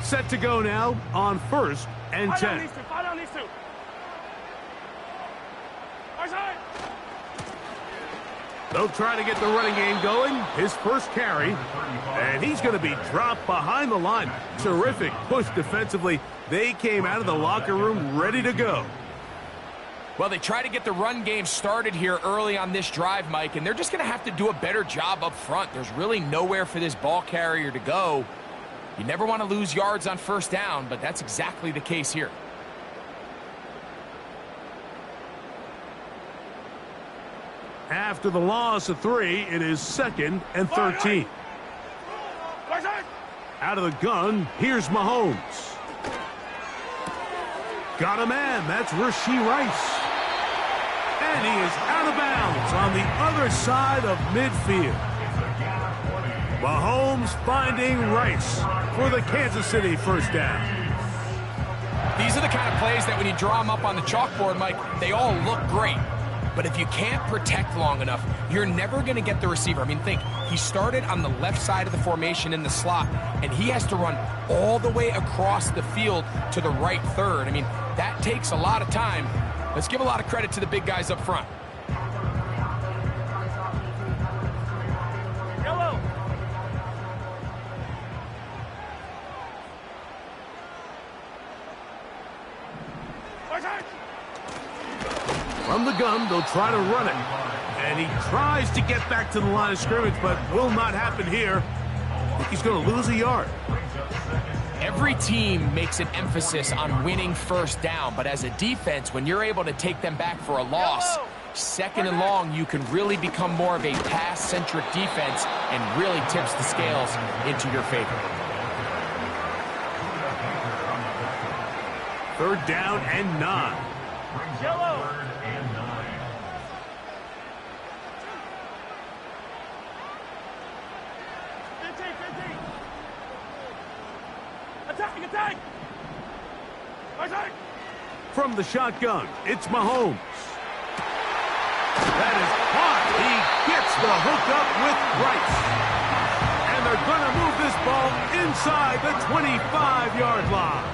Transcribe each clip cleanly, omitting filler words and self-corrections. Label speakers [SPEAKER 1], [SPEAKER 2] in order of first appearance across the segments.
[SPEAKER 1] Set to go now on 1st and 10.
[SPEAKER 2] Fight on these two.
[SPEAKER 1] They'll try to get the running game going. His first carry, and he's going to be dropped behind the line. Terrific push defensively. They came out of the locker room ready to go.
[SPEAKER 3] Well, they try to get the run game started here early on this drive, Mike, and they're just going to have to do a better job up front. There's really nowhere for this ball carrier to go. You never want to lose yards on first down, but that's exactly the case here.
[SPEAKER 1] After the loss of 3, it is 2nd and 13. Out of the gun, here's Mahomes. Got a man, that's Rashee Rice. And he is out of bounds on the other side of midfield. Mahomes finding Rice for the Kansas City first down.
[SPEAKER 3] These are the kind of plays that when you draw them up on the chalkboard, Mike, they all look great. But if you can't protect long enough, you're never going to get the receiver. I mean, think, he started on the left side of the formation in the slot, and he has to run all the way across the field to the right third. I mean, that takes a lot of time. Let's give a lot of credit to the big guys up front.
[SPEAKER 2] Yellow.
[SPEAKER 1] From the gun, they'll try to run it. And he tries to get back to the line of scrimmage, but will not happen here. I think he's going to lose a yard.
[SPEAKER 3] Every team makes an emphasis on winning first down, but as a defense, when you're able to take them back for a loss, 2nd and long, you can really become more of a pass-centric defense and really tips the scales into your favor.
[SPEAKER 1] 3rd down and 9.
[SPEAKER 2] Yellow. Attack!
[SPEAKER 1] From the shotgun, it's Mahomes. That is caught. He gets the hook up with Rice. And they're going to move this ball inside the 25-yard line.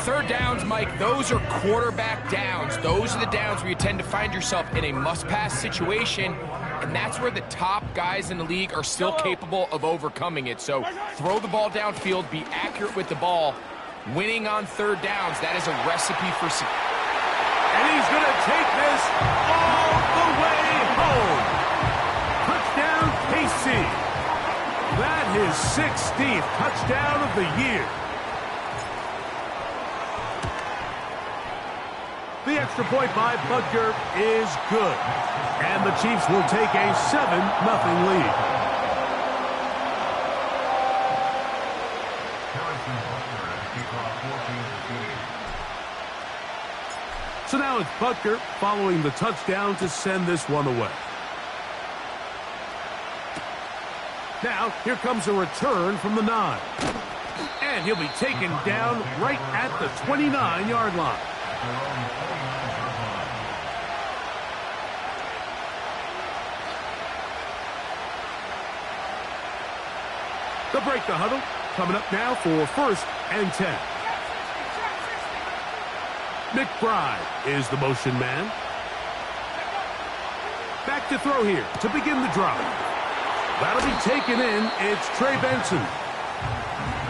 [SPEAKER 3] 3rd downs, Mike, those are quarterback downs. Those are the downs where you tend to find yourself in a must-pass situation, and that's where the top guys in the league are still capable of overcoming it. So throw the ball downfield, be accurate with the ball. Winning on 3rd downs, that is a recipe for success.
[SPEAKER 1] And he's going to take this all the way home. Touchdown, KC. That is 16th touchdown of the year. The extra point by Butker is good. And the Chiefs will take a 7-0 lead. So now it's Butker following the touchdown to send this one away. Now, here comes a return from the 9. And he'll be taken down right at the 29-yard line. They'll break the huddle. Coming up now for 1st and 10. McBride is the motion man. Back to throw here to begin the drive. That'll be taken in. It's Trey Benson.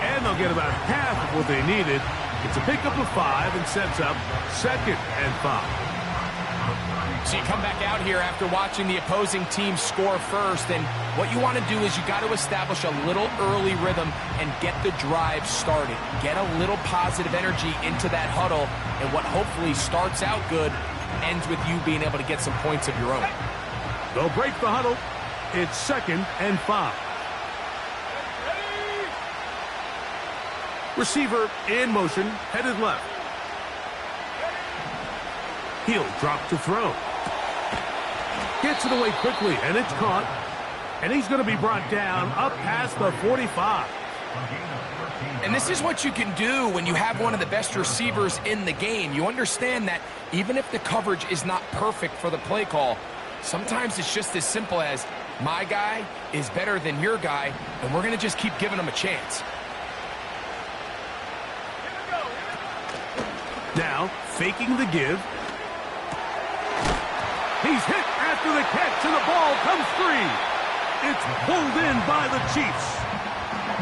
[SPEAKER 1] And they'll get about half of what they needed. It's a pickup of 5 and sets up 2nd and 5.
[SPEAKER 3] So you come back out here after watching the opposing team score first, and what you want to do is you got to establish a little early rhythm and get the drive started. Get a little positive energy into that huddle, and what hopefully starts out good ends with you being able to get some points of your own.
[SPEAKER 1] They'll break the huddle. It's 2nd and 5. Receiver in motion, headed left. He'll drop to throw. Gets it away quickly, and it's caught. And he's going to be brought down up past the 45.
[SPEAKER 3] And this is what you can do when you have one of the best receivers in the game. You understand that even if the coverage is not perfect for the play call, sometimes it's just as simple as, my guy is better than your guy, and we're going to just keep giving him a chance.
[SPEAKER 1] Now, faking the give. He's hit after the catch, and the ball comes free. It's pulled in by the Chiefs.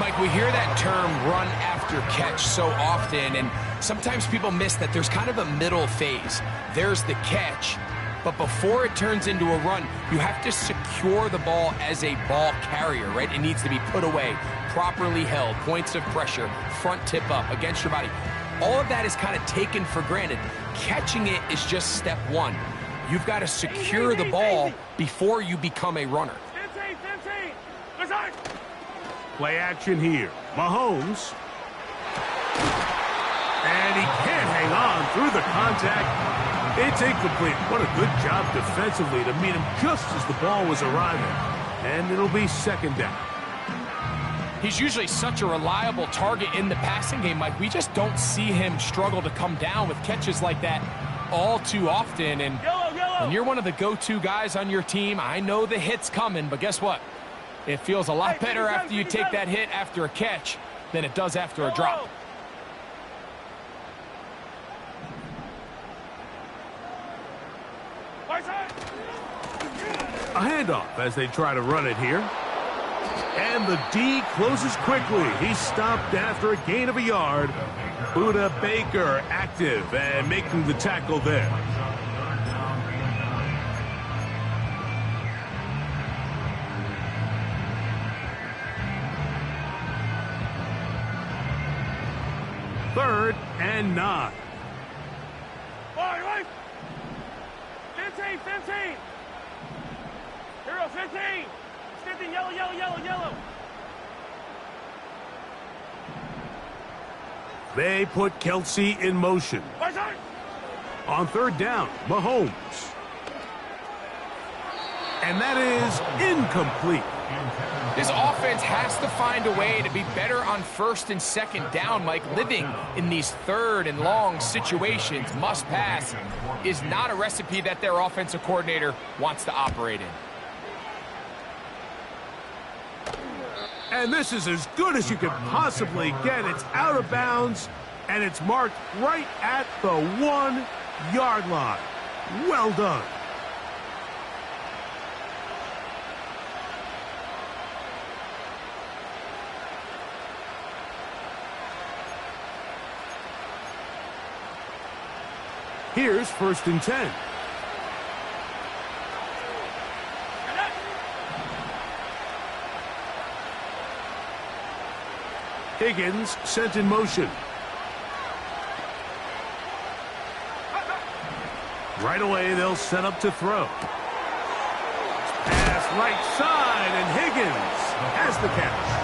[SPEAKER 3] Mike, we hear that term run after catch so often, and sometimes people miss that there's kind of a middle phase. There's the catch, but before it turns into a run, you have to secure the ball as a ball carrier, right? It needs to be put away, properly held, points of pressure, front tip up against your body. All of that is kind of taken for granted. Catching it is just step one. You've got to secure the ball before you become a runner.
[SPEAKER 1] Play action here. Mahomes. And he can't hang on through the contact. It's incomplete. What a good job defensively to meet him just as the ball was arriving. And it'll be second down.
[SPEAKER 3] He's usually such a reliable target in the passing game, Mike. We just don't see him struggle to come down with catches like that all too often. And when you're one of the go-to guys on your team, I know the hit's coming, but guess what? It feels a lot better after you take that hit after a catch than it does after a drop.
[SPEAKER 1] A handoff as they try to run it here. And the D closes quickly. He's stopped after a gain of a yard. Buda Baker active and making the tackle there. Third and 9.
[SPEAKER 2] Right. 15. Hero 15. 15, yellow.
[SPEAKER 1] They put Kelsey in motion. On third down, Mahomes. And that is incomplete.
[SPEAKER 3] This offense has to find a way to be better on first and second down, Mike. Living in these third and long situations, must pass, is not a recipe that their offensive coordinator wants to operate in.
[SPEAKER 1] And this is as good as you could possibly get. It's out of bounds, and it's marked right at the 1-yard line. Well done. Here's first and 10. Higgins sent in motion. Right away, they'll set up to throw. Pass right side, and Higgins has the catch.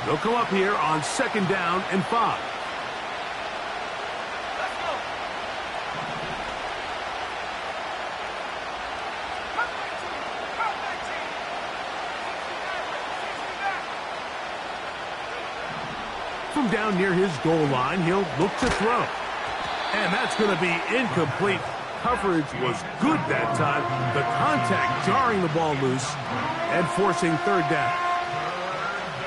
[SPEAKER 1] They'll come up here on second down and 5. From down near his goal line, he'll look to throw. And that's going to be incomplete. Coverage was good that time. The contact jarring the ball loose and forcing third down.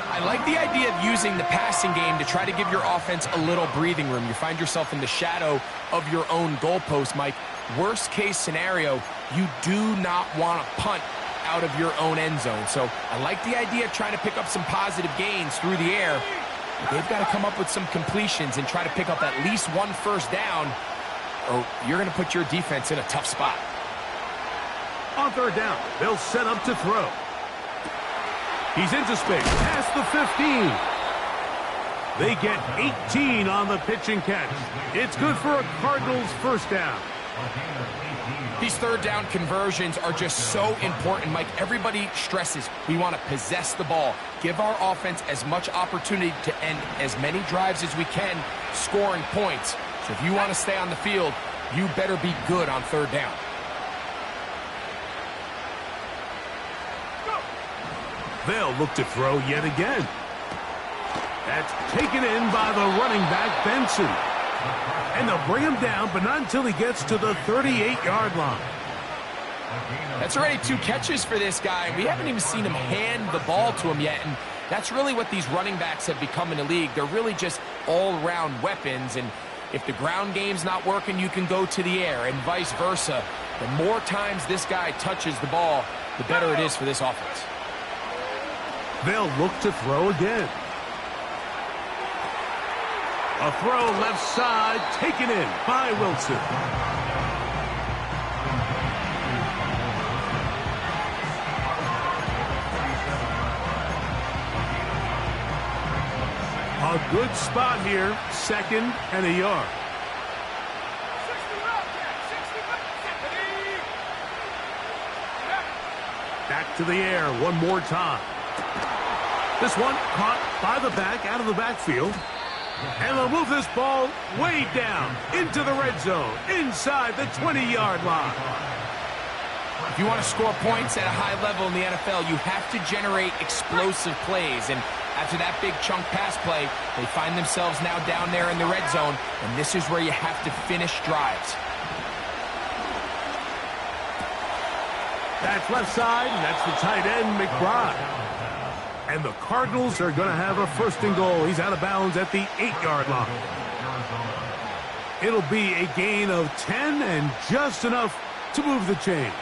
[SPEAKER 3] I like the idea of using the passing game to try to give your offense a little breathing room. You find yourself in the shadow of your own goalpost, Mike. Worst case scenario, you do not want to punt out of your own end zone. So I like the idea of trying to pick up some positive gains through the air. They've got to come up with some completions and try to pick up at least one first down, or you're going to put your defense in a tough spot.
[SPEAKER 1] On third down, they'll set up to throw. He's into space, past the 15. They get 18 on the pitch and catch. It's good for a Cardinals first down.
[SPEAKER 3] These third down conversions are just so important, Mike. Everybody stresses we want to possess the ball, give our offense as much opportunity to end as many drives as we can, scoring points. So if you want to stay on the field, you better be good on third down.
[SPEAKER 1] They'll look to throw yet again. That's taken in by the running back, Benson. And they'll bring him down, but not until he gets to the 38-yard line.
[SPEAKER 3] That's already 2 catches for this guy. We haven't even seen him hand the ball to him yet, and that's really what these running backs have become in the league. They're really just all-around weapons, and if the ground game's not working, you can go to the air, and vice versa. The more times this guy touches the ball, the better it is for this offense.
[SPEAKER 1] They'll look to throw again. A throw left side, taken in by Wilson. A good spot here, 2nd and a yard. Back to the air one more time. This one caught by the back, out of the backfield. And they'll move this ball way down into the red zone, inside the 20-yard line.
[SPEAKER 3] If you want to score points at a high level in the NFL, you have to generate explosive plays. And after that big chunk pass play, they find themselves now down there in the red zone, and this is where you have to finish drives.
[SPEAKER 1] That's left side, and that's the tight end, McBride. And the Cardinals are going to have a 1st and goal. He's out of bounds at the 8-yard line. It'll be a gain of 10 and just enough to move the chains.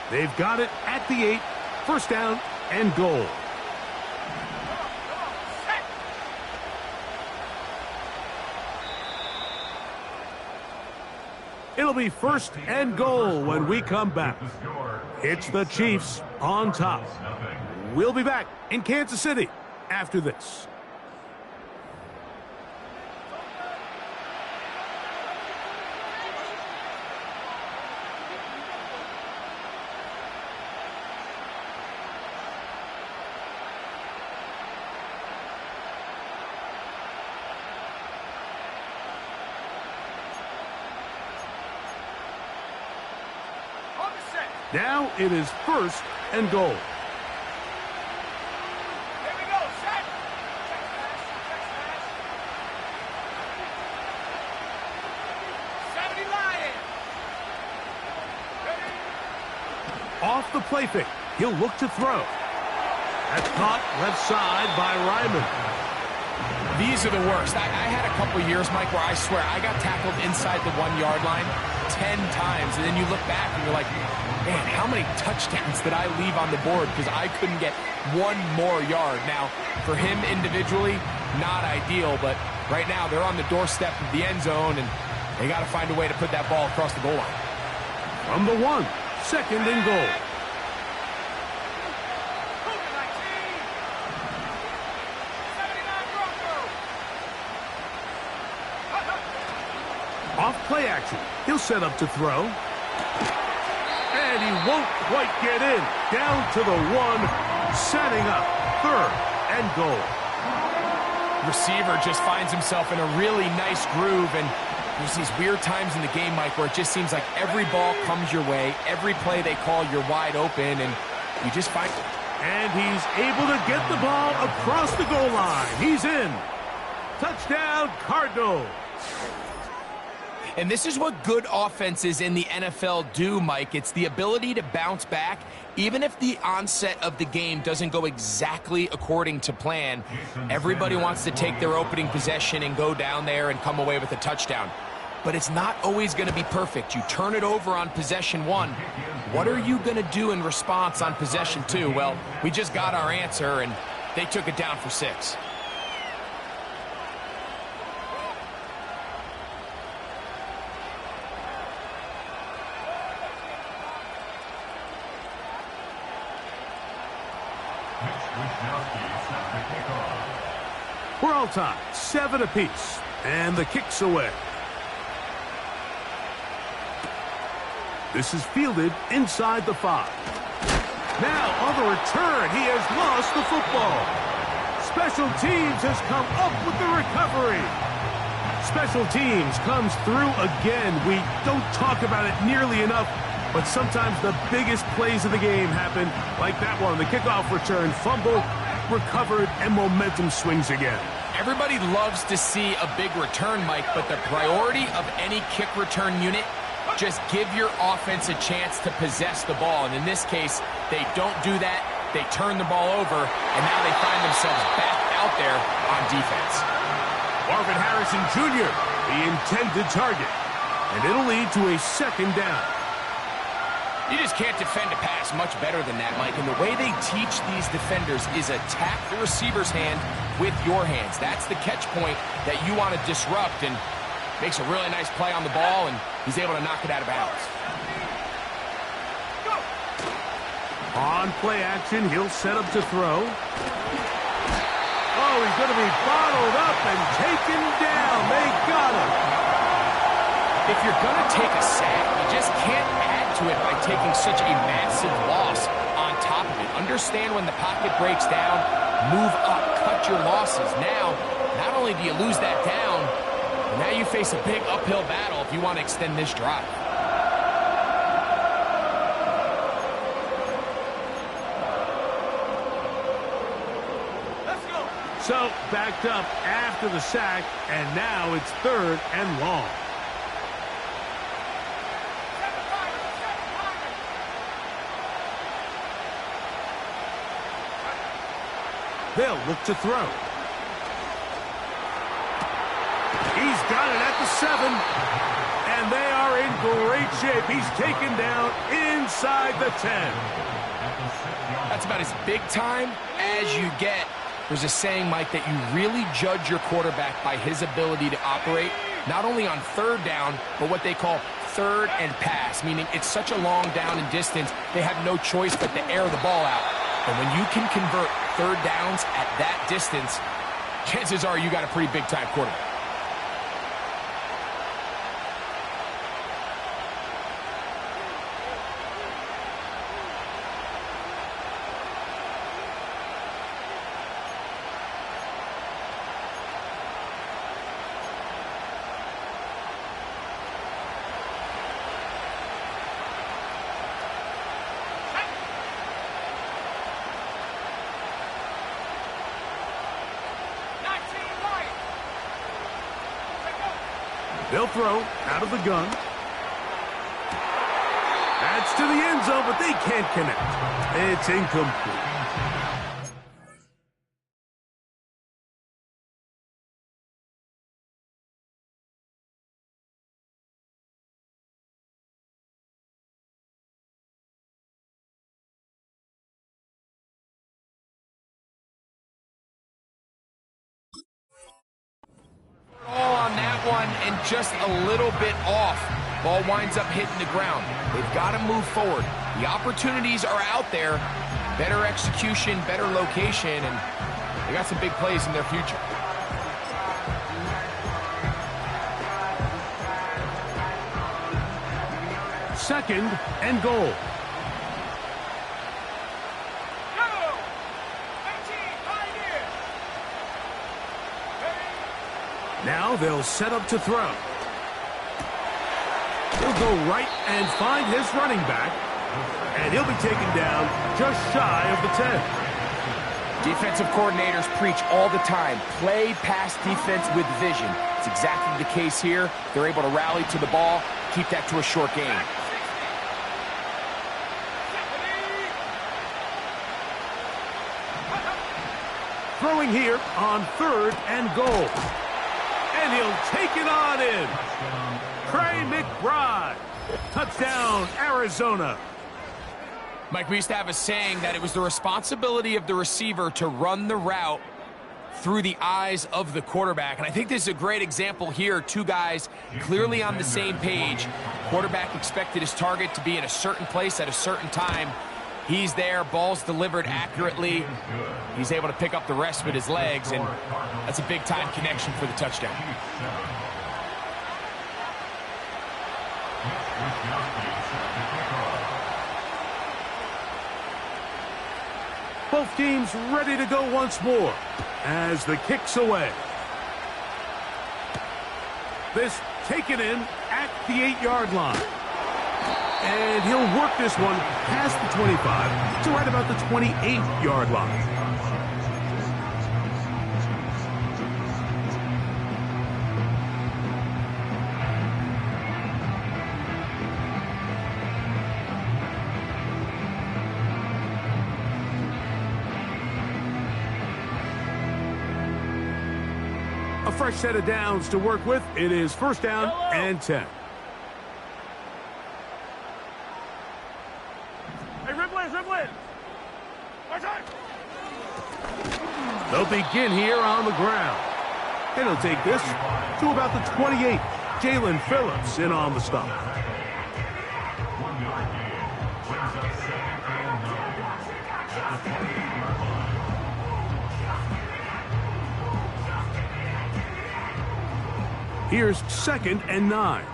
[SPEAKER 1] They've got it at the 8, 1st down and goal. It'll be 1st and goal when we come back. It's the Chiefs on top. We'll be back in Kansas City after this. Now it is 1st and goal.
[SPEAKER 2] Here we go, set. Check 70 Lion.
[SPEAKER 1] Off the play fake. He'll look to throw. That's caught left side by Ryman.
[SPEAKER 3] These are the worst. I had a couple years, Mike, where I swear I got tackled inside the 1-yard line 10 times, and then you look back and you're like, man, how many touchdowns did I leave on the board because I couldn't get 1 more yard? Now, for him individually, not ideal, but right now they're on the doorstep of the end zone, and they got to find a way to put that ball across the goal line.
[SPEAKER 1] From the 1, 2nd and goal. Off play action. He'll set up to throw. And he won't quite get in. Down to the 1, setting up 3rd and goal.
[SPEAKER 3] Receiver just finds himself in a really nice groove, and there's these weird times in the game, Mike, where it just seems like every ball comes your way, every play they call, you're wide open, and you just find...
[SPEAKER 1] And he's able to get the ball across the goal line. He's in. Touchdown, Cardinals.
[SPEAKER 3] And this is what good offenses in the NFL do, Mike. It's the ability to bounce back, even if the onset of the game doesn't go exactly according to plan. Everybody wants to take their opening possession and go down there and come away with a touchdown. But it's not always going to be perfect. You turn it over on possession 1. What are you going to do in response on possession 2? Well, we just got our answer, and they took it down for 6.
[SPEAKER 1] We're all tied, 7 apiece, and the kick's away. This is fielded inside the 5. Now on the return, he has lost the football. Special teams has come up with the recovery. Special teams comes through again. We don't talk about it nearly enough, But sometimes the biggest plays of the game happen like that one. The kickoff return, fumble, recovered, and momentum swings again.
[SPEAKER 3] Everybody loves to see a big return, Mike, but the priority of any kick return unit, just give your offense a chance to possess the ball. And in this case, they don't do that. They turn the ball over, and now they find themselves back out there on defense.
[SPEAKER 1] Marvin Harrison Jr., the intended target. And it'll lead to a second down.
[SPEAKER 3] You just can't defend a pass much better than that, Mike. And the way they teach these defenders is attack the receiver's hand with your hands. That's the catch point that you want to disrupt, and makes a really nice play on the ball, and he's able to knock it out of bounds.
[SPEAKER 1] On play action, he'll set up to throw. Oh, he's going to be bottled up and taken down. They got him.
[SPEAKER 3] If you're going to take a sack, you just can't add to it by taking such a massive loss on top of it. Understand when the pocket breaks down, move up, cut your losses. Now, not only do you lose that down, but now you face a big uphill battle if you want to extend this drive.
[SPEAKER 1] So, backed up after the sack, and now it's 3rd and long. They'll look to throw. He's got it at the 7, and they are in great shape. He's taken down inside the 10.
[SPEAKER 3] That's about as big time as you get. There's a saying, Mike, that you really judge your quarterback by his ability to operate, not only on 3rd down, but what they call 3rd and pass, meaning it's such a long down and distance, they have no choice but to air the ball out. And when you can convert 3rd downs at that distance, chances are you got a pretty big-time quarterback.
[SPEAKER 1] They'll throw out of the gun. That's to the end zone, but they can't connect. It's incomplete.
[SPEAKER 3] All on that one and just a little bit off. Ball winds up hitting the ground. They've got to move forward. The opportunities are out there. Better execution, better location, and they got some big plays in their future.
[SPEAKER 1] Second and goal. Now they'll set up to throw. He'll go right and find his running back, and he'll be taken down just shy of the 10.
[SPEAKER 3] Defensive coordinators preach all the time, play pass defense with vision. It's exactly the case here. They're able to rally to the ball, keep that to a short game.
[SPEAKER 1] Throwing here on 3rd and goal. And he'll take it on in. Trey McBride. Touchdown, Arizona.
[SPEAKER 3] Mike, we used to have a saying that it was the responsibility of the receiver to run the route through the eyes of the quarterback. And I think this is a great example here. Two guys clearly on the same page. Quarterback expected his target to be in a certain place at a certain time. He's there, ball's delivered accurately. He's able to pick up the rest with his legs, and that's a big-time connection for the touchdown.
[SPEAKER 1] Both teams ready to go once more as the kick's away. This taken in at the 8-yard line. And he'll work this one past the 25 to right about the 28-yard line. A fresh set of downs to work with. It is first down and 10. They'll begin here on the ground. And he'll take this to about the 28. Jalen Phillips in on the stop. Here's 2nd and 9.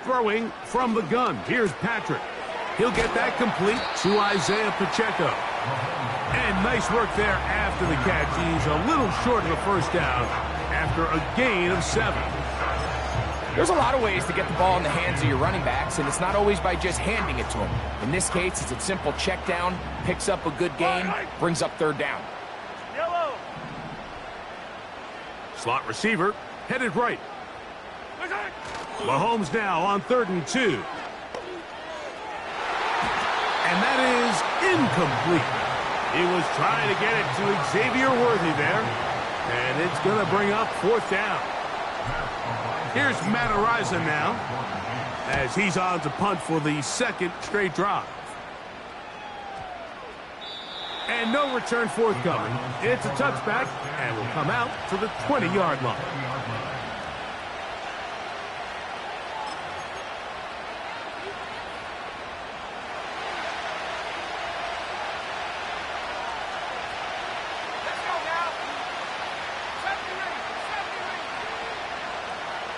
[SPEAKER 1] Throwing from the gun. Here's Patrick. He'll get that complete to Isaiah Pacheco. And nice work there after the catch. He's a little short of a first down after a gain of 7.
[SPEAKER 3] There's a lot of ways to get the ball in the hands of your running backs, and it's not always by just handing it to them. In this case, it's a simple check down, picks up a good gain, brings up 3rd down.
[SPEAKER 1] Slot receiver headed right. Mahomes now on 3rd and 2. And that is incomplete. He was trying to get it to Xavier Worthy there. And it's going to bring up 4th down. Here's Matt Araiza now as he's on to punt for the 2nd straight drive. And no return forthcoming. It's a touchback and will come out to the 20-yard line.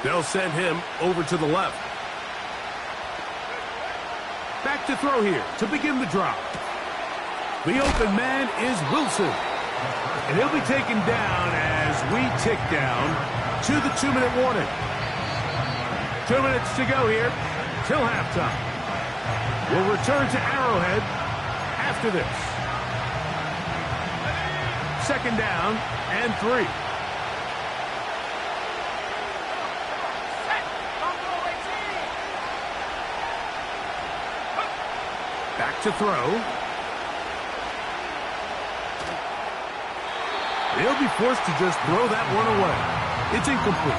[SPEAKER 1] They'll send him over to the left. Back to throw here to begin the drive. The open man is Wilson. And he'll be taken down as we tick down to the 2-minute warning. 2 minutes to go here till halftime. We'll return to Arrowhead after this. 2nd down and 3. Back to throw. They'll be forced to just throw that one away. It's incomplete.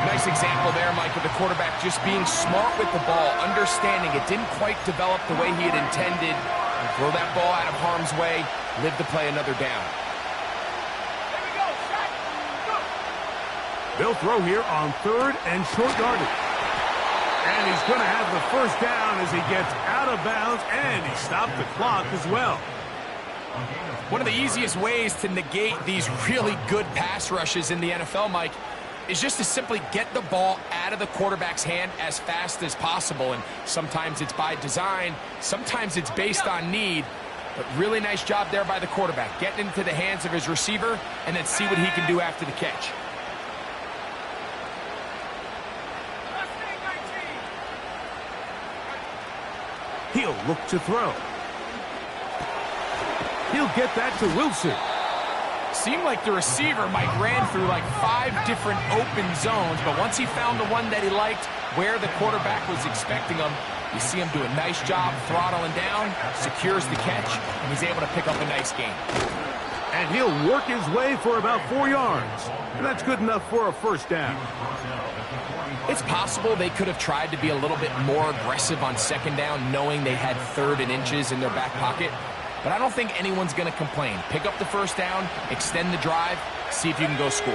[SPEAKER 3] Nice example there, Mike, of the quarterback just being smart with the ball, understanding it didn't quite develop the way he had intended. Throw that ball out of harm's way, live to play another down.
[SPEAKER 1] They'll throw here on 3rd and short yardage. And he's going to have the first down as he gets out of bounds, and he stopped the clock as well.
[SPEAKER 3] One of the easiest ways to negate these really good pass rushes in the NFL, Mike, is just to simply get the ball out of the quarterback's hand as fast as possible. And sometimes it's by design, sometimes it's based on need. But really nice job there by the quarterback, getting into the hands of his receiver and then see what he can do after the catch.
[SPEAKER 1] He'll look to throw. He'll get that to Wilson.
[SPEAKER 3] Seemed like the receiver, Mike, ran through like 5 different open zones, but once he found the one that he liked, where the quarterback was expecting him, you see him do a nice job throttling down, secures the catch, and he's able to pick up a nice gain.
[SPEAKER 1] And he'll work his way for about 4 yards. And that's good enough for a first down.
[SPEAKER 3] It's possible they could have tried to be a little bit more aggressive on 2nd down, knowing they had 3rd and inches in their back pocket. But I don't think anyone's going to complain. Pick up the first down, extend the drive, see if you can go score.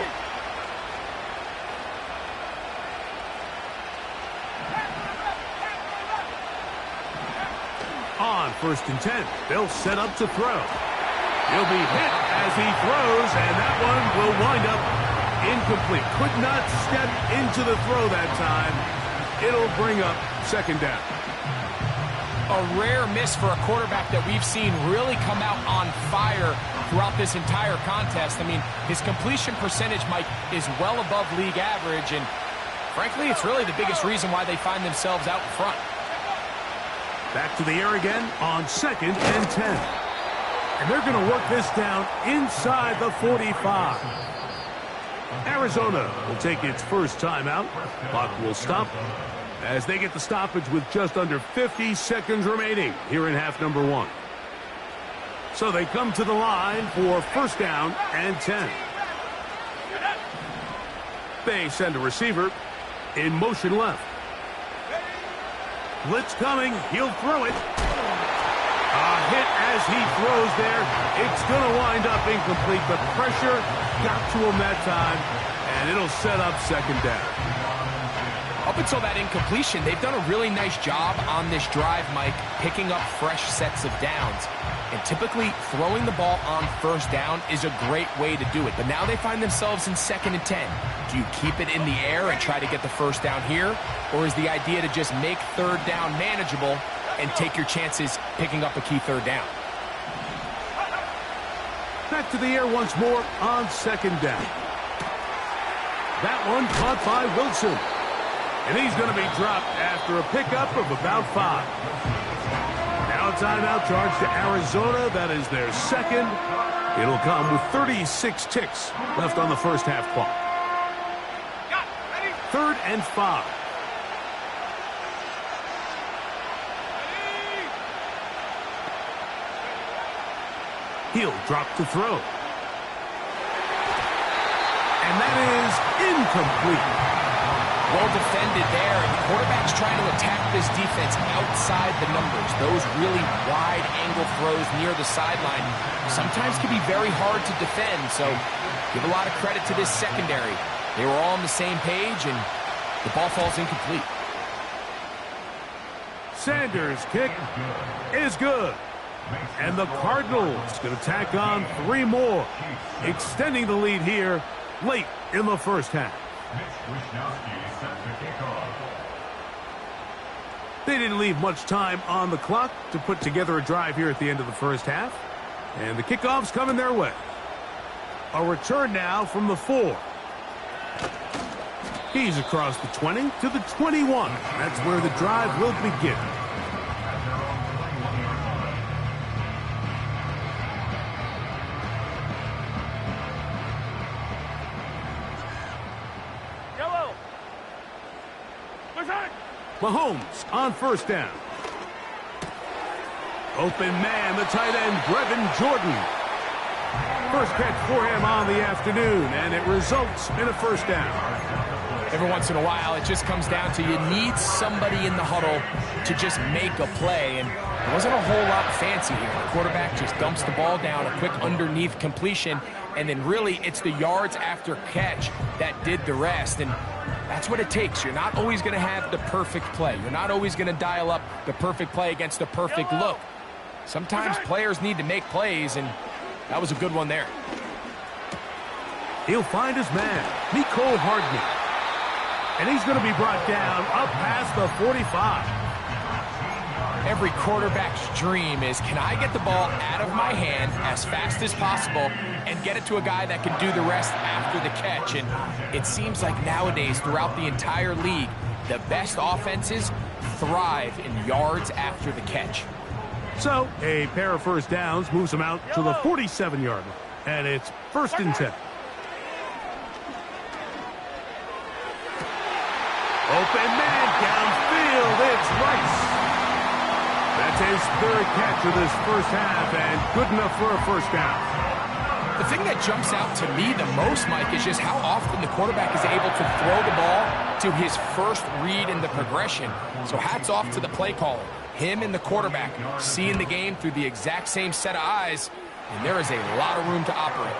[SPEAKER 1] On 1st and 10, they'll set up to throw. He'll be hit as he throws, and that one will wind up incomplete. Could not step into the throw that time. It'll bring up 2nd down.
[SPEAKER 3] A rare miss for a quarterback that we've seen really come out on fire throughout this entire contest. I mean, his completion percentage, Mike, is well above league average, and Frankly, it's really the biggest reason why they find themselves out in front.
[SPEAKER 1] Back to the air again on 2nd and 10. And they're going to work this down inside the 45. Arizona will take its first timeout. Clock will stop as they get the stoppage with just under 50 seconds remaining here in half number 1. So they come to the line for first down and 10. They send a receiver in motion left. Blitz coming. He'll throw it. A hit as he throws there. It's going to wind up incomplete. The pressure got to him that time, and it'll set up second down.
[SPEAKER 3] Up until that incompletion, they've done a really nice job on this drive, Mike, picking up fresh sets of downs. And typically, throwing the ball on first down is a great way to do it. But now they find themselves in 2nd and 10. Do you keep it in the air and try to get the first down here? Or is the idea to just make third down manageable and take your chances picking up a key third down?
[SPEAKER 1] Back to the air once more on 2nd down. That one caught by Wilson. And he's going to be dropped after a pickup of about 5. Now a timeout charge to Arizona. That is their second. It'll come with 36 ticks left on the first half clock. 3rd and 5. He'll drop to throw. And that is incomplete.
[SPEAKER 3] Well defended there, and the quarterback's trying to attack this defense outside the numbers. Those really wide angle throws near the sideline sometimes can be very hard to defend, so give a lot of credit to this secondary. They were all on the same page, and the ball falls incomplete.
[SPEAKER 1] Sanders' kick is good. And the Cardinals going to tack on 3 more, extending the lead here late in the first half. They didn't leave much time on the clock to put together a drive here at the end of the first half. And the kickoff's coming their way. A return now from the 4. He's across the 20 to the 21. That's where the drive will begin. Mahomes on first down. Open man, the tight end, Brevin Jordan. First catch for him on the afternoon, and it results in a first down.
[SPEAKER 3] Every once in a while, it just comes down to you need somebody in the huddle to just make a play, and it wasn't a whole lot fancy here. The quarterback just dumps the ball down, a quick underneath completion, and then really it's the yards after catch that did the rest, and that's what it takes. You're not always going to have the perfect play. You're not always going to dial up the perfect play against the perfect look. Sometimes players need to make plays, and that was a good one there.
[SPEAKER 1] He'll find his man, Mecole Hardman. And he's going to be brought down up past the 45.
[SPEAKER 3] Every quarterback's dream is, can I get the ball out of my hand as fast as possible and get it to a guy that can do the rest after the catch? And it seems like nowadays, throughout the entire league, the best offenses thrive in yards after the catch.
[SPEAKER 1] So, a pair of first downs moves them out to the 47-yard line. And it's 1st and 10. Open man downfield. It's Rice. That's his 3rd catch of this first half, and good enough for a first down.
[SPEAKER 3] The thing that jumps out to me the most, Mike, is just how often the quarterback is able to throw the ball to his first read in the progression. So hats off to the play caller. Him and the quarterback seeing the game through the exact same set of eyes, and there is a lot of room to operate.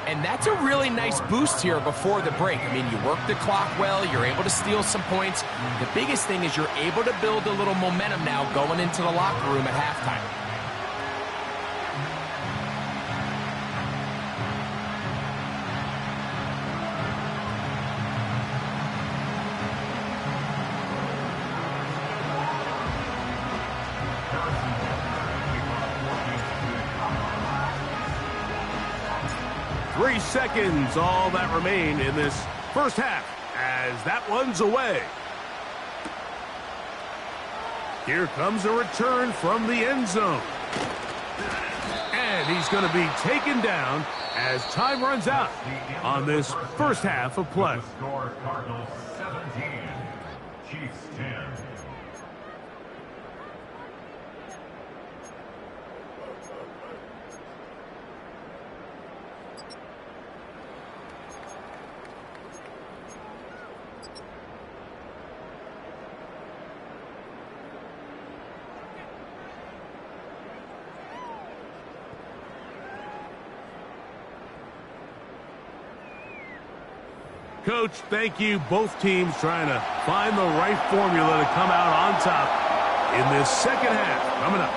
[SPEAKER 3] And that's a really nice boost here before the break. I mean, you work the clock well, you're able to steal some points. The biggest thing is you're able to build a little momentum now going into the locker room at halftime. 3 seconds, all that remain in this first half
[SPEAKER 1] as that one's away. Here comes a return from the end zone. And he's going to be taken down as time runs out on this first half of play.
[SPEAKER 2] Score Cardinals 17, Chiefs 10.
[SPEAKER 1] Coach, thank you. Both teams trying to find the right formula to come out on top in this second half. Coming up.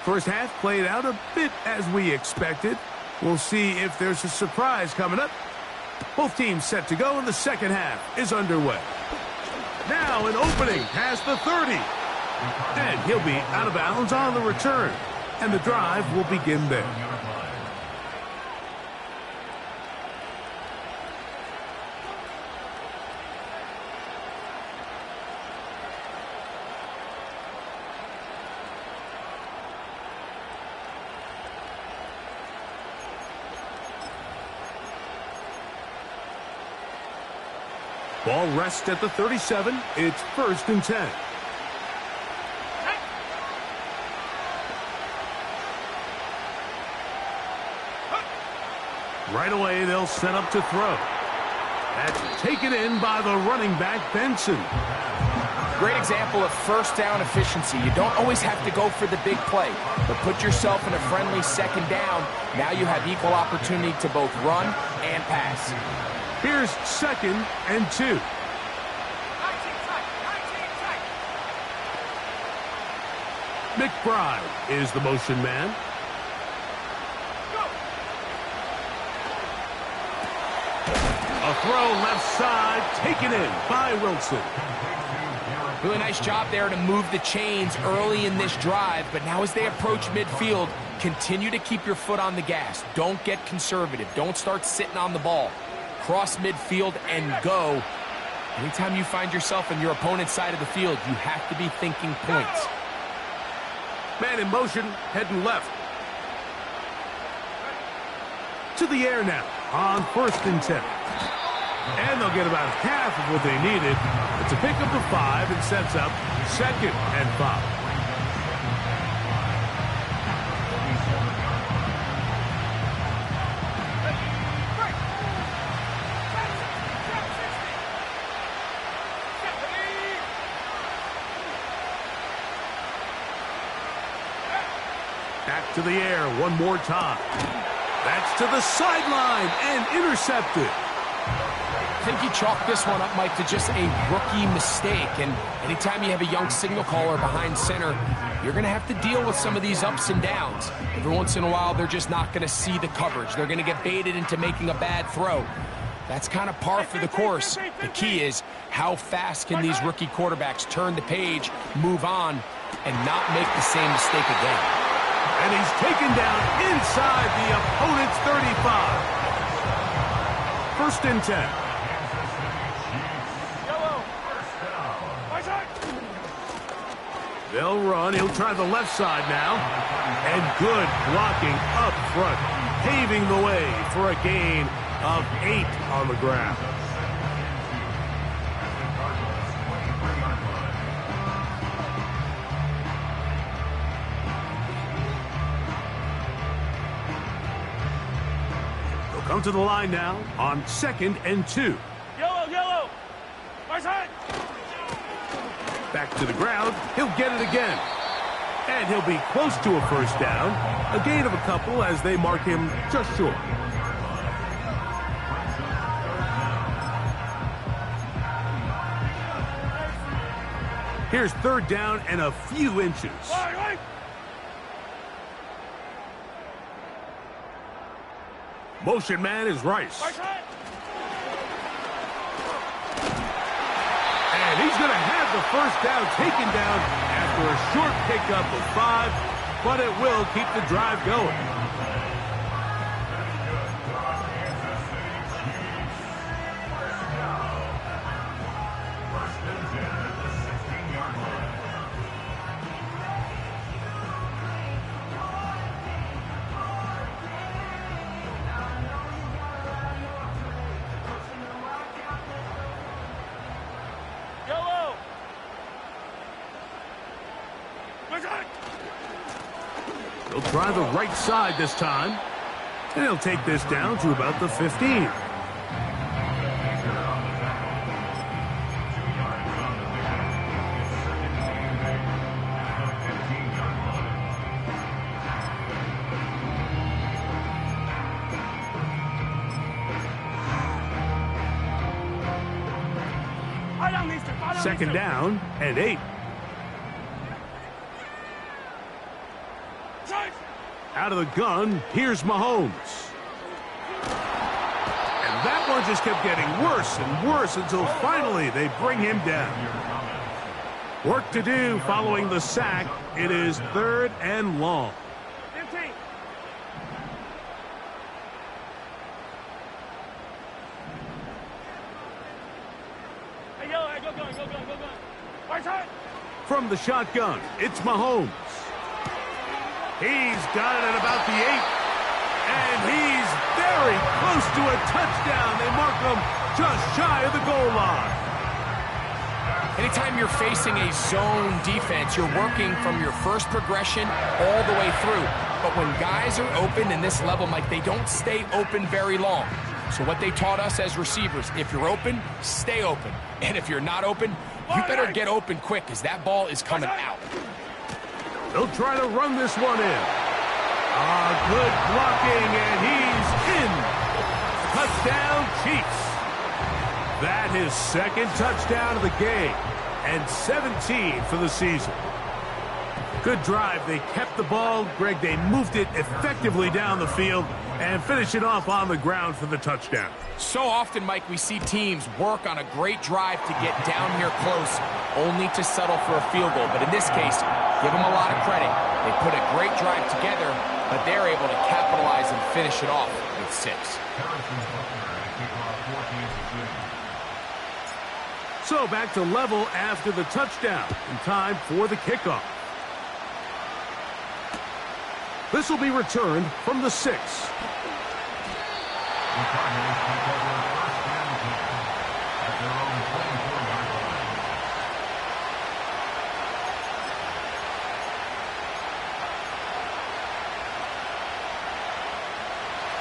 [SPEAKER 1] First half played out a bit as we expected. We'll see if there's a surprise coming up. Both teams set to go, and the second half is underway. Now an opening past the 30. And he'll be out of bounds on the return. And the drive will begin there. Ball rests at the 37. It's 1st and 10. Right away, they'll set up to throw. That's taken in by the running back, Benson.
[SPEAKER 3] Great example of first down efficiency. You don't always have to go for the big play, but put yourself in a friendly second down. Now you have equal opportunity to both run and pass.
[SPEAKER 1] Here's 2nd and 2. McBride is the motion man. A throw left side, taken in by Wilson.
[SPEAKER 3] Really nice job there to move the chains early in this drive, but now as they approach midfield, continue to keep your foot on the gas. Don't get conservative. Don't start sitting on the ball. Cross midfield and go. Anytime you find yourself on your opponent's side of the field, you have to be thinking points.
[SPEAKER 1] Man in motion, heading left. To the air now on 1st and 10. And they'll get about half of what they needed. It's a pickup of 5 and sets up 2nd and 5. Back to the air one more time. That's to the sideline and intercepted.
[SPEAKER 3] I think you chalk this one up, Mike, to just a rookie mistake. And anytime you have a young signal caller behind center, you're going to have to deal with some of these ups and downs. Every once in a while, they're just not going to see the coverage. They're going to get baited into making a bad throw. That's kind of par for the course. The key is how fast can these rookie quarterbacks turn the page, move on, and not make the same mistake again.
[SPEAKER 1] And he's taken down inside the opponent's 35. 1st and 10. They'll run. He'll try the left side now. And good blocking up front, paving the way for a gain of 8 on the ground. They'll come to the line now on 2nd and 2.
[SPEAKER 2] Yellow. My side.
[SPEAKER 1] Back to the ground. He'll get it again. And he'll be close to a 1st down. A gain of a couple as they mark him just short. Here's 3rd down and a few inches. Motion man is Rice. And he's going to have the first down taken down after a short pickup of 5, but it will keep the drive going. He'll try the right side this time, and he'll take this down to about the 15. Second down and 8. Out of the gun, here's Mahomes. And that one just kept getting worse and worse until finally they bring him down. Work to do following the sack. It is 3rd and long.
[SPEAKER 2] 15. Hey, yo, hey, go gun. Right side.
[SPEAKER 1] From the shotgun, it's Mahomes. He's got it at about the 8. And he's very close to a touchdown. They mark him just shy of the goal line.
[SPEAKER 3] Anytime you're facing a zone defense, you're working from your first progression all the way through. But when guys are open in this level, Mike, they don't stay open very long. So what they taught us as receivers, if you're open, stay open. And if you're not open, you better get open quick because that ball is coming out.
[SPEAKER 1] They'll try to run this one in. Good blocking, and he's in. Touchdown, Chiefs. That is 2nd touchdown of the game, and 17 for the season. Good drive. They kept the ball. Greg, they moved it effectively down the field and finish it off on the ground for the touchdown.
[SPEAKER 3] So often, Mike, we see teams work on a great drive to get down here close, only to settle for a field goal. But in this case, give them a lot of credit. They put a great drive together, but they're able to capitalize and finish it off with 6.
[SPEAKER 1] So back to level after the touchdown, in time for the kickoff. This will be returned from the 6.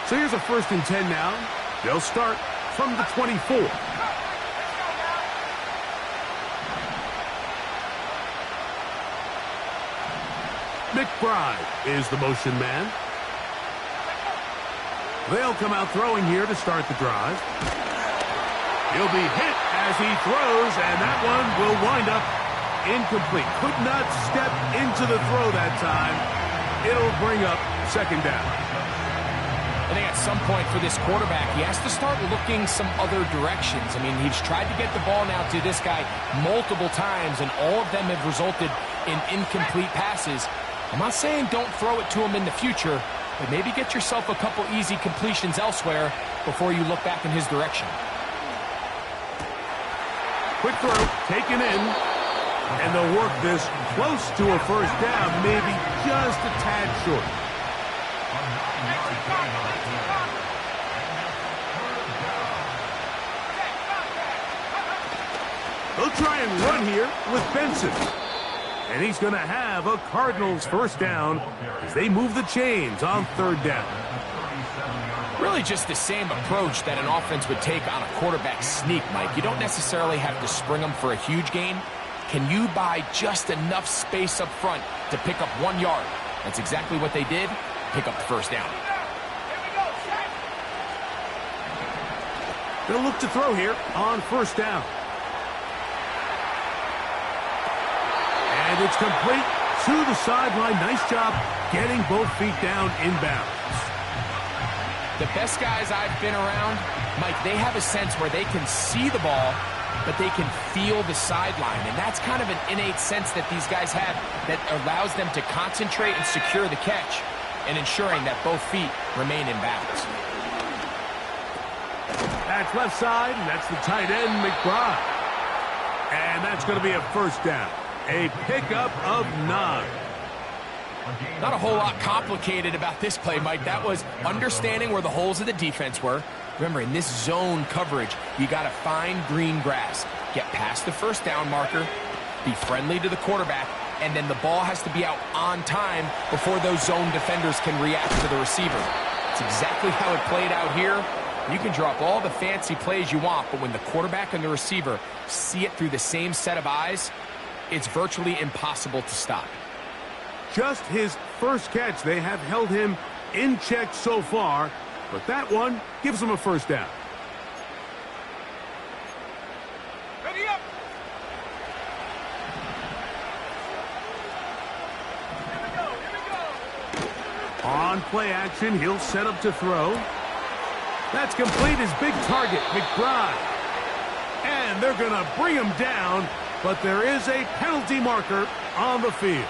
[SPEAKER 1] So here's a 1st and 10 now. They'll start from the 24. McBride is the motion man. They'll come out throwing here to start the drive. He'll be hit as he throws, and that one will wind up incomplete. Could not step into the throw that time. It'll bring up 2nd down.
[SPEAKER 3] I think at some point for this quarterback, he has to start looking some other directions. I mean, he's tried to get the ball now to this guy multiple times, and all of them have resulted in incomplete passes. I'm not saying don't throw it to him in the future, but maybe get yourself a couple easy completions elsewhere before you look back in his direction.
[SPEAKER 1] Quick throw, taken in, and they'll work this close to a 1st down, maybe just a tad short. They'll try and run here with Benson. And he's going to have a Cardinals 1st down as they move the chains on 3rd down.
[SPEAKER 3] Really just the same approach that an offense would take on a quarterback sneak, Mike. You don't necessarily have to spring them for a huge gain. Can you buy just enough space up front to pick up 1 yard? That's exactly what they did. Pick up the 1st down.
[SPEAKER 1] They'll look to throw here on 1st down. And it's complete to the sideline. Nice job getting both feet down inbounds.
[SPEAKER 3] The best guys I've been around, Mike, they have a sense where they can see the ball, but they can feel the sideline. And that's kind of an innate sense that these guys have that allows them to concentrate and secure the catch and ensuring that both feet remain in balance.
[SPEAKER 1] That's left side, and that's the tight end, McBride. And that's going to be a first down. A pickup of 9.
[SPEAKER 3] Not a whole lot complicated about this play, Mike. That was understanding where the holes of the defense were. Remember, in this zone coverage, you got to find green grass, get past the first down marker, be friendly to the quarterback, and then the ball has to be out on time before those zone defenders can react to the receiver. It's exactly how it played out here. You can drop all the fancy plays you want, but when the quarterback and the receiver see it through the same set of eyes, it's virtually impossible to stop.
[SPEAKER 1] Just his first catch. They have held him in check so far, but that one gives him a first down.
[SPEAKER 2] Ready up. Here we go.
[SPEAKER 1] On play action, he'll set up to throw. That's complete. His big target, McBride. And they're going to bring him down, but there is a penalty marker on the field.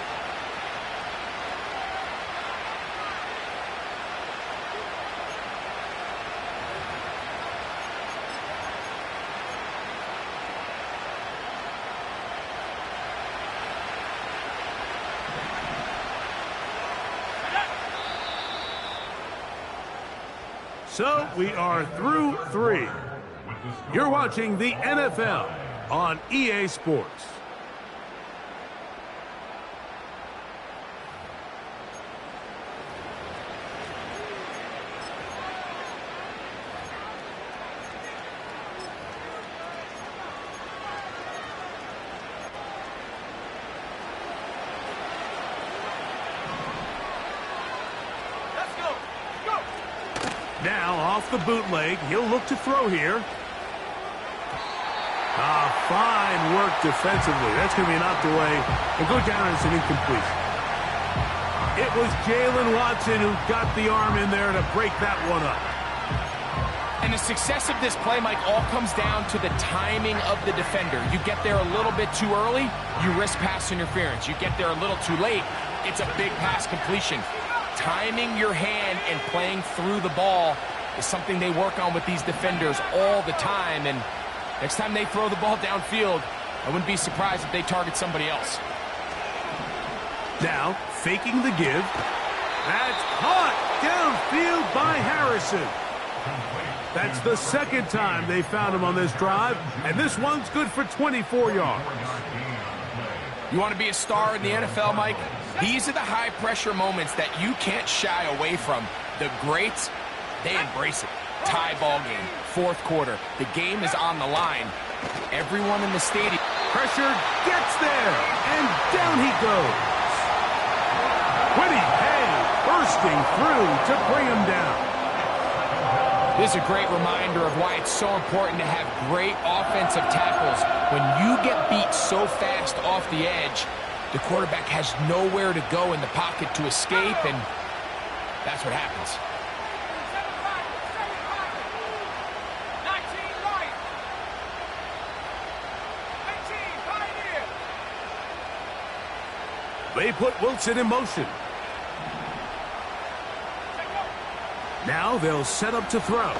[SPEAKER 1] So we are through 3. You're watching the NFL on EA Sports. Now off the bootleg, he'll look to throw here. Fine work defensively. That's going to be knocked away and go down as an incompletion. It was Jalen Watson who got the arm in there to break that one up.
[SPEAKER 3] And the success of this play, Mike, all comes down to the timing of the defender. You get there a little bit too early, you risk pass interference. You get there a little too late, it's a big pass completion. Timing your hand and playing through the ball is something they work on with these defenders all the time. And next time they throw the ball downfield, I wouldn't be surprised if they target somebody else.
[SPEAKER 1] Now, faking the give. That's caught downfield by Harrison. That's the second time they found him on this drive, and this one's good for 24 yards.
[SPEAKER 3] You want to be a star in the NFL, Mike? These are the high-pressure moments that you can't shy away from. The greats, they embrace it. Tie ball game, fourth quarter. The game is on the line. Everyone in the stadium.
[SPEAKER 1] Pressure gets there, and down he goes. Quiddy Hay bursting through to bring him down.
[SPEAKER 3] This is a great reminder of why it's so important to have great offensive tackles. When you get beat so fast off the edge, the quarterback has nowhere to go in the pocket to escape, and that's what happens.
[SPEAKER 2] 19 right. 18 pioneer.
[SPEAKER 1] They put Wilson in motion. Now they'll set up to throw.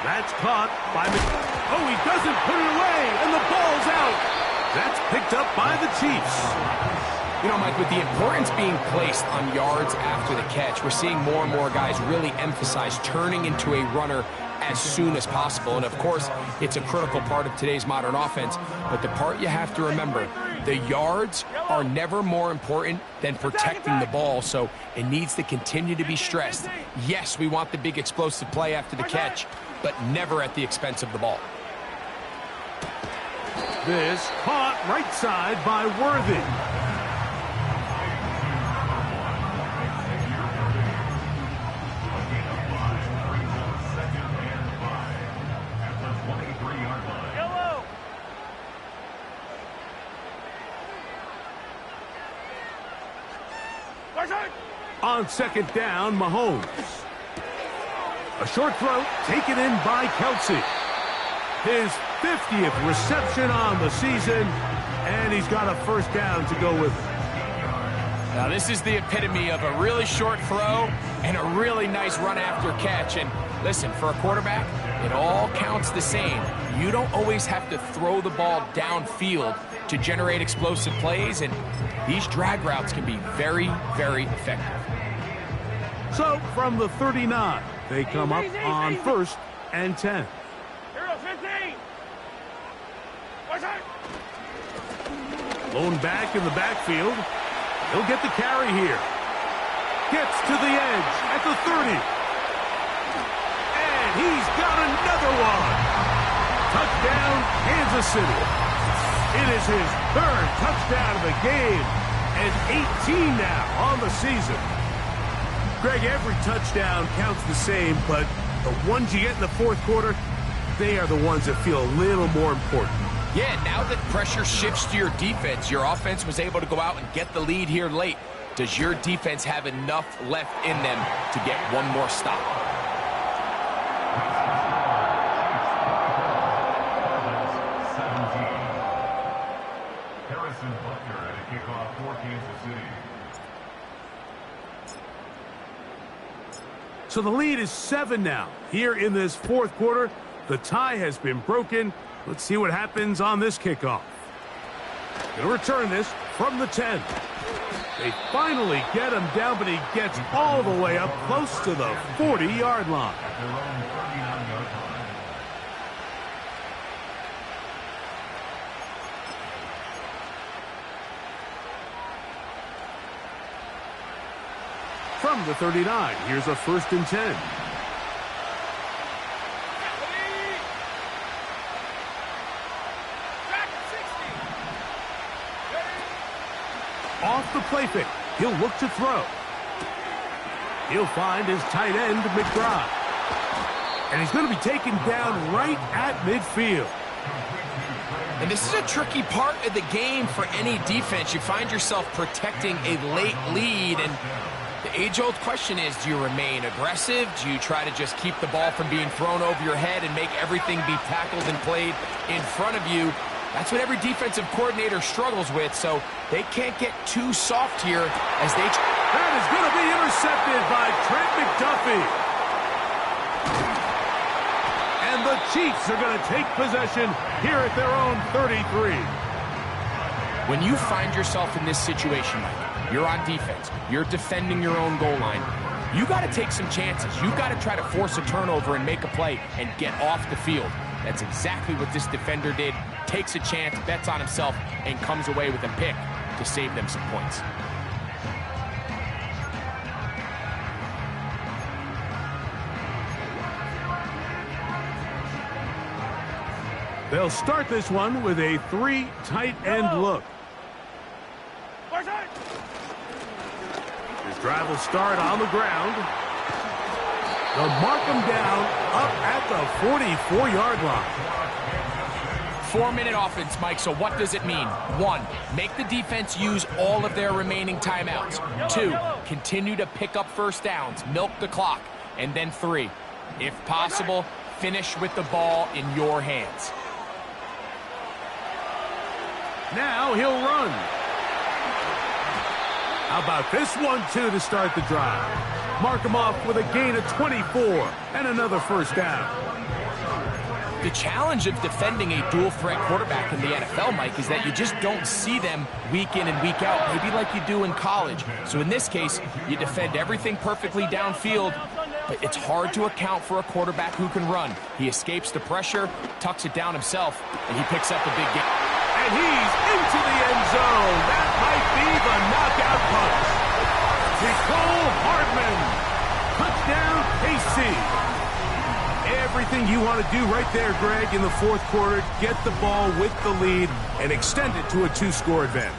[SPEAKER 1] That's caught by Oh, he doesn't put it away, and the ball's out. That's picked up by the Chiefs.
[SPEAKER 3] You know, Mike, with the importance being placed on yards after the catch, we're seeing more and more guys really emphasize turning into a runner as soon as possible. And, of course, it's a critical part of today's modern offense. But the part you have to remember, the yards are never more important than protecting the ball, so it needs to continue to be stressed. Yes, we want the big explosive play after the catch, but never at the expense of the ball.
[SPEAKER 1] This caught right side by Worthy.
[SPEAKER 2] Yellow.
[SPEAKER 1] On second down, Mahomes. A short throw taken in by Kelsey. His 50th reception on the season, and he's got a first down to go with it.
[SPEAKER 3] Now, this is the epitome of a really short throw and a really nice run after catch. And listen, for a quarterback, it all counts the same. You don't always have to throw the ball downfield to generate explosive plays, and these drag routes can be very, very effective.
[SPEAKER 1] So, from the 39, they come up on 1st and 10.
[SPEAKER 2] Here goes 15. Watch out.
[SPEAKER 1] Lone back in the backfield. He'll get the carry here. Gets to the edge at the 30. And he's got another one. Touchdown, Kansas City. It is his 3rd touchdown of the game, and 18 now on the season. Greg, every touchdown counts the same, but the ones you get in the 4th quarter, they are the ones that feel a little more important.
[SPEAKER 3] Yeah, now that pressure shifts to your defense, your offense was able to go out and get the lead here late. Does your defense have enough left in them to get one more stop?
[SPEAKER 1] So the lead is 7 now. Here in this 4th quarter, the tie has been broken. Let's see what happens on this kickoff. Going to return this from the 10. They finally get him down, but he gets all the way up close to the 40-yard line. From the 39, here's a 1st and 10. Off the play fake, he'll look to throw. He'll find his tight end, McBride. And he's going to be taken down right at midfield.
[SPEAKER 3] And this is a tricky part of the game for any defense. You find yourself protecting a late lead, and the age-old question is, do you remain aggressive? Do you try to just keep the ball from being thrown over your head and make everything be tackled and played in front of you? That's what every defensive coordinator struggles with, so they can't get too soft here as they...
[SPEAKER 1] That is going to be intercepted by Trent McDuffie. And the Chiefs are going to take possession here at their own 33.
[SPEAKER 3] When you find yourself in this situation, Mike, you're on defense, you're defending your own goal line, you got to take some chances. You got to try to force a turnover and make a play and get off the field. That's exactly what this defender did. Takes a chance, bets on himself, and comes away with a pick to save them some points.
[SPEAKER 1] They'll start this one with a 3 tight end look. His drive will start on the ground. They'll mark him down up at the 44-yard line.
[SPEAKER 3] 4-minute offense, Mike, so what does it mean? 1, make the defense use all of their remaining timeouts. 2, continue to pick up first downs, milk the clock. And then 3, if possible, finish with the ball in your hands.
[SPEAKER 1] Now he'll run. How about this one, too, to start the drive? Mark him off with a gain of 24 and another first down.
[SPEAKER 3] The challenge of defending a dual-threat quarterback in the NFL, Mike, is that you just don't see them week in and week out, maybe like you do in college. So in this case, you defend everything perfectly downfield, but it's hard to account for a quarterback who can run. He escapes the pressure, tucks it down himself, and he picks up a big gain.
[SPEAKER 1] And he's into the end zone. That might be the knockout punch. Nicole Hardman. Touchdown, KC. Everything you want to do right there, Greg, in the 4th quarter. Get the ball with the lead and extend it to a 2-score advantage.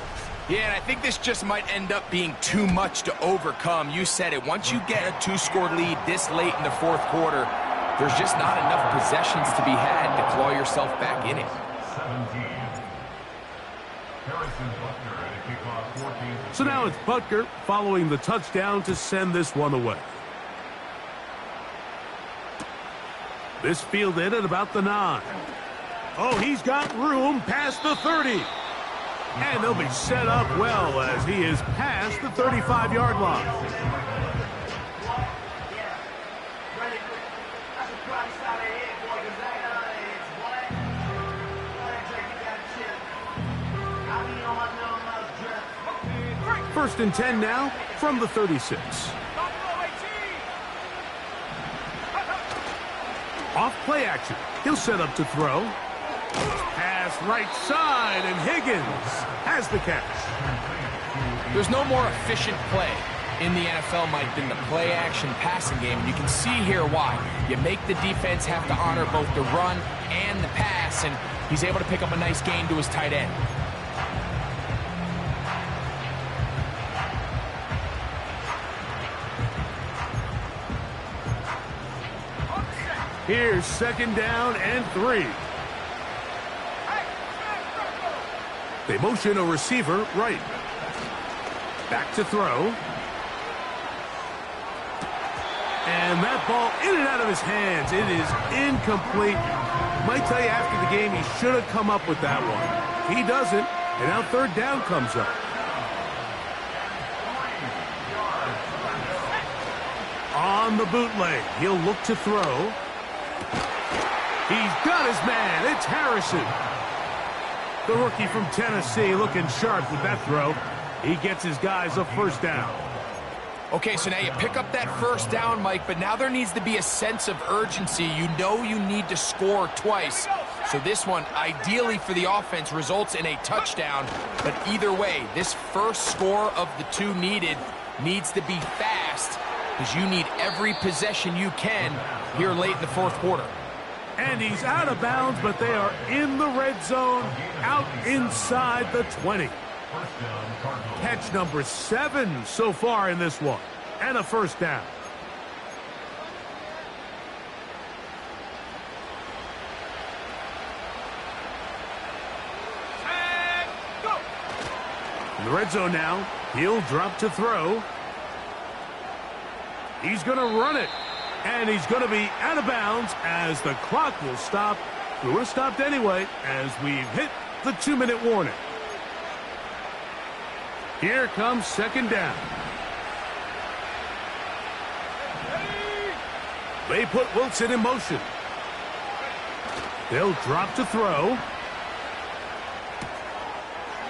[SPEAKER 3] Yeah, and I think this just might end up being too much to overcome. You said it. Once you get a 2-score lead this late in the 4th quarter, there's just not enough possessions to be had to claw yourself back in it.
[SPEAKER 1] So now it's Butker following the touchdown to send this one away. This fielded at about the 9. Oh, he's got room past the 30. And they'll be set up well as he is past the 35-yard line. First and 10 now from the 36. Off play action. He'll set up to throw. Pass right side, and Higgins has the catch.
[SPEAKER 3] There's no more efficient play in the NFL, Mike, than the play-action passing game. And you can see here why. You make the defense have to honor both the run and the pass, and he's able to pick up a nice gain to his tight end.
[SPEAKER 1] Here's second down and 3. They motion a receiver right. Back to throw. And that ball in and out of his hands. It is incomplete. Might tell you after the game he should have come up with that one. He doesn't, and now third down comes up. On the bootleg, he'll look to throw. He's got his man. It's Harrison. The rookie from Tennessee looking sharp with that throw. He gets his guys a first down.
[SPEAKER 3] Okay, so now you pick up that first down, Mike, but now there needs to be a sense of urgency. You know you need to score twice. So this one, ideally for the offense, results in a touchdown. But either way, this first score of the 2 needed needs to be fast because you need every possession you can here late in the fourth quarter.
[SPEAKER 1] And he's out of bounds, but they are in the red zone, out inside the 20. Catch number 7 so far in this one, and a first down. In the red zone now, he'll drop to throw. He's going to run it. And he's going to be out of bounds as the clock will stop. We would have stopped anyway as we've hit the 2-minute warning. Here comes second down. They put Wilson in motion. They'll drop to throw.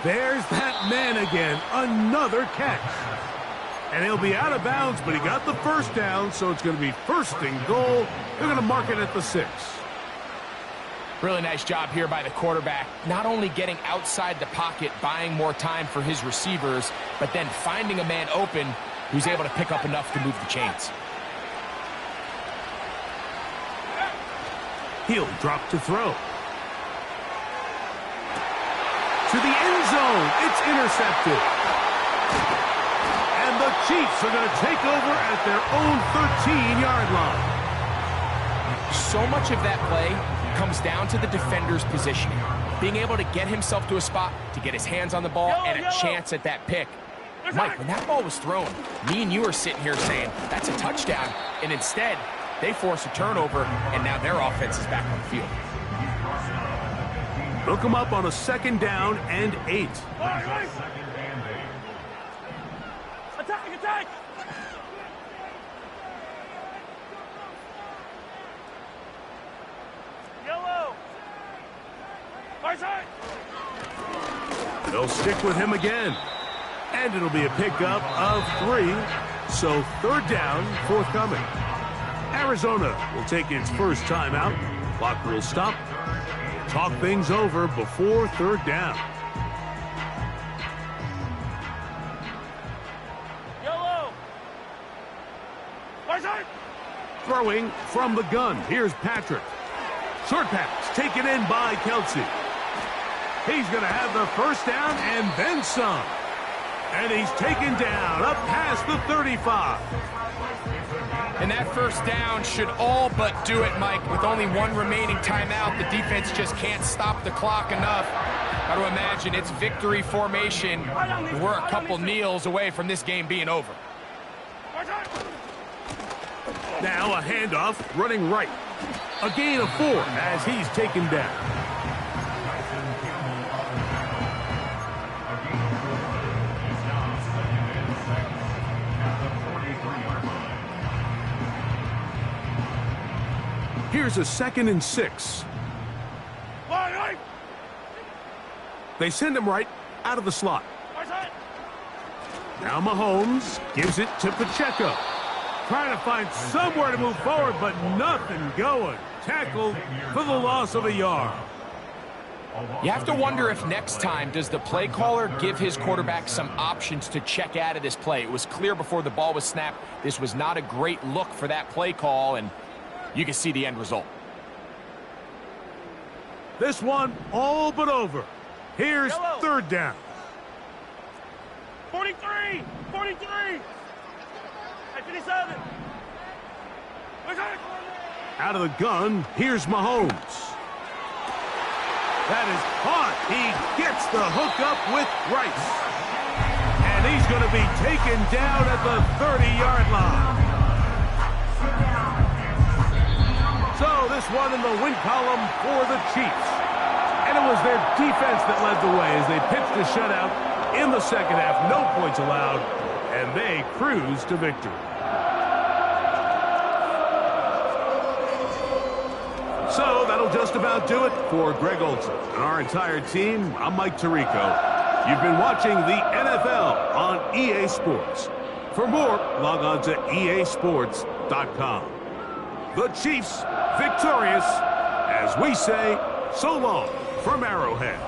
[SPEAKER 1] There's that man again. Another catch. And he'll be out of bounds, but he got the first down, so it's going to be first and goal. They're going to mark it at the 6.
[SPEAKER 3] Really nice job here by the quarterback, not only getting outside the pocket, buying more time for his receivers, but then finding a man open who's able to pick up enough to move the chains.
[SPEAKER 1] He'll drop to throw. To the end zone. It's intercepted. The Chiefs are going to take over at their own 13-yard line.
[SPEAKER 3] So much of that play comes down to the defender's positioning. Being able to get himself to a spot, to get his hands on the ball, and a chance at that pick. Mike, when that ball was thrown, me and you are sitting here saying, that's a touchdown. And instead, they force a turnover, and now their offense is back on the field.
[SPEAKER 1] They'll come up on a second down and 8.
[SPEAKER 2] Attack, attack! Yellow! Right side!
[SPEAKER 1] They'll stick with him again. And it'll be a pickup of 3. So third down, forthcoming. Arizona will take its first timeout. Clock will stop. Talk things over before third down. Throwing from the gun. Here's Patrick. Short pass taken in by Kelsey. He's going to have the first down and then some. And he's taken down up past the 35.
[SPEAKER 3] And that first down should all but do it, Mike. With only 1 remaining timeout, the defense just can't stop the clock enough. Got to imagine it's victory formation. We're a couple kneels away from this game being over.
[SPEAKER 1] Now a handoff, running right. A gain of 4 as he's taken down. Here's a 2nd and 6. They send him right out of the slot. Now Mahomes gives it to Pacheco. Trying to find somewhere to move forward, but nothing going. Tackled for the loss of a yard.
[SPEAKER 3] You have to wonder if next time does the play caller give his quarterback some options to check out of this play. It was clear before the ball was snapped. This was not a great look for that play call, and you can see the end result.
[SPEAKER 1] This one all but over. Here's 3rd down.
[SPEAKER 2] 43! 43! At 57!
[SPEAKER 1] Out of the gun, here's Mahomes. That is hot. He gets the hookup with Rice. And he's going to be taken down at the 30-yard line. So this one in the win column for the Chiefs. And it was their defense that led the way as they pitched a shutout in the second half. No points allowed, and they cruise to victory. So that'll just about do it for Greg Olson and our entire team. I'm Mike Tirico. You've been watching the NFL on EA Sports. For more, log on to easports.com. The Chiefs victorious as we say so long from Arrowhead.